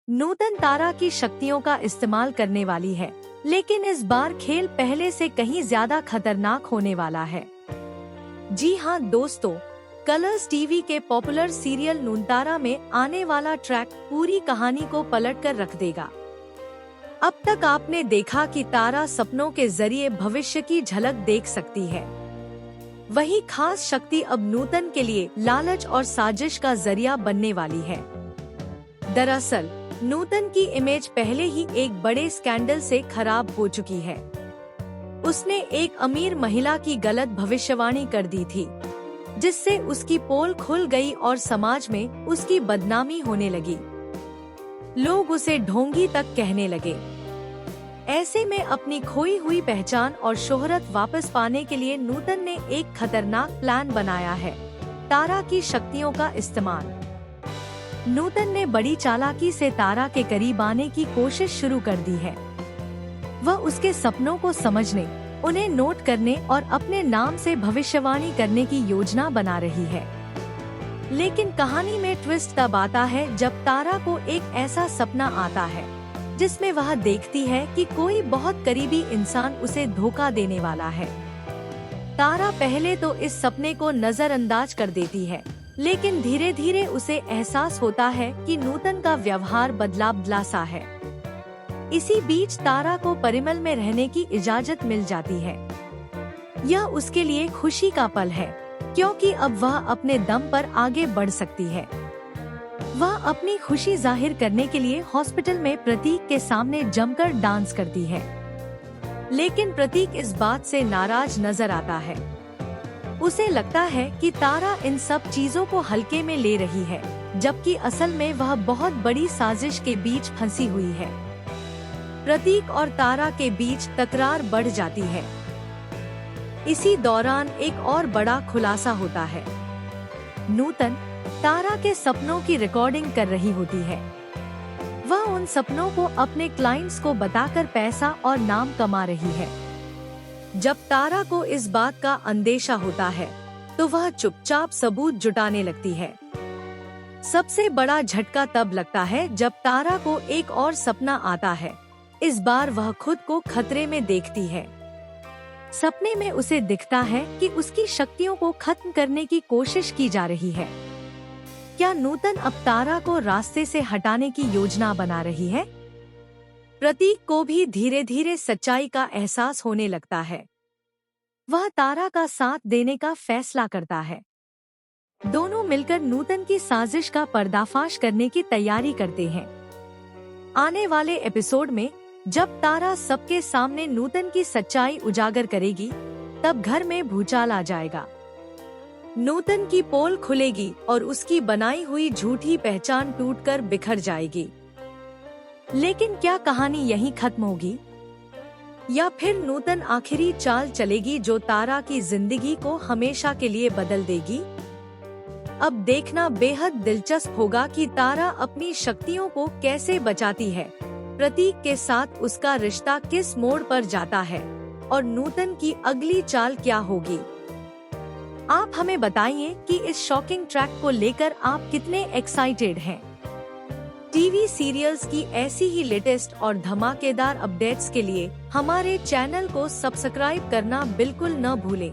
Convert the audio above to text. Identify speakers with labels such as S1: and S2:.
S1: नूतन तारा की शक्तियों का इस्तेमाल करने वाली है, लेकिन इस बार खेल पहले से कहीं ज्यादा खतरनाक होने वाला है। जी हाँ दोस्तों, कलर्स टीवी के पॉपुलर सीरियल नूनतारा में आने वाला ट्रैक पूरी कहानी को पलट कर रख देगा। अब तक आपने देखा कि तारा सपनों के जरिए भविष्य की झलक देख सकती है। वही खास शक्ति अब नूतन के लिए लालच और साजिश का जरिया बनने वाली है। दरअसल नूतन की इमेज पहले ही एक बड़े स्कैंडल से खराब हो चुकी है। उसने एक अमीर महिला की गलत भविष्यवाणी कर दी थी, जिससे उसकी पोल खुल गई और समाज में उसकी बदनामी होने लगी। लोग उसे ढोंगी तक कहने लगे। ऐसे में अपनी खोई हुई पहचान और शोहरत वापस पाने के लिए नूतन ने एक खतरनाक प्लान बनाया है, तारा की शक्तियों का इस्तेमाल। नूतन ने बड़ी चालाकी से तारा के करीब आने की कोशिश शुरू कर दी है। वह उसके सपनों को समझने, उन्हें नोट करने और अपने नाम से भविष्यवाणी करने की योजना बना रही है। लेकिन कहानी में ट्विस्ट तब आता है जब तारा को एक ऐसा सपना आता है जिसमें वह देखती है कि कोई बहुत करीबी इंसान उसे धोखा देने वाला है। तारा पहले तो इस सपने को नजरअंदाज कर देती है, लेकिन धीरे धीरे उसे एहसास होता है कि नूतन का व्यवहार बदला सा है। इसी बीच तारा को परिमल में रहने की इजाजत मिल जाती है। यह उसके लिए खुशी का पल है, क्योंकि अब वह अपने दम पर आगे बढ़ सकती है। वह अपनी खुशी जाहिर करने के लिए हॉस्पिटल में प्रतीक के सामने जमकर डांस करती है, लेकिन प्रतीक इस बात से नाराज नजर आता है। उसे लगता है कि तारा इन सब चीजों को हल्के में ले रही है, जबकि असल में वह बहुत बड़ी साजिश के बीच फंसी हुई है। प्रतीक और तारा के बीच तकरार बढ़ जाती है। इसी दौरान एक और बड़ा खुलासा होता है। नूतन तारा के सपनों की रिकॉर्डिंग कर रही होती है। वह उन सपनों को अपने क्लाइंट्स को बताकर पैसा और नाम कमा रही है। जब तारा को इस बात का अंदेशा होता है, तो वह चुपचाप सबूत जुटाने लगती है। सबसे बड़ा झटका तब लगता है जब तारा को एक और सपना आता है। इस बार वह खुद को खतरे में देखती है। सपने में उसे दिखता है कि उसकी शक्तियों को खत्म करने की कोशिश की जा रही है। क्या नूतन अब तारा को रास्ते से हटाने की योजना बना रही है? प्रतीक को भी धीरे धीरे सच्चाई का एहसास होने लगता है। वह तारा का साथ देने का फैसला करता है। दोनों मिलकर नूतन की साजिश का पर्दाफाश करने की तैयारी करते हैं। आने वाले एपिसोड में जब तारा सबके सामने नूतन की सच्चाई उजागर करेगी, तब घर में भूचाल आ जाएगा। नूतन की पोल खुलेगी और उसकी बनाई हुई झूठी पहचान टूटकर बिखर जाएगी। लेकिन क्या कहानी यहीं खत्म होगी, या फिर नूतन आखिरी चाल चलेगी जो तारा की जिंदगी को हमेशा के लिए बदल देगी? अब देखना बेहद दिलचस्प होगा कि तारा अपनी शक्तियों को कैसे बचाती है, प्रतीक के साथ उसका रिश्ता किस मोड़ पर जाता है और नूतन की अगली चाल क्या होगी। आप हमें बताइए कि इस शॉकिंग ट्रैक को लेकर आप कितने एक्साइटेड हैं। टीवी सीरियल्स की ऐसी ही लेटेस्ट और धमाकेदार अपडेट्स के लिए हमारे चैनल को सब्सक्राइब करना बिल्कुल न भूलें।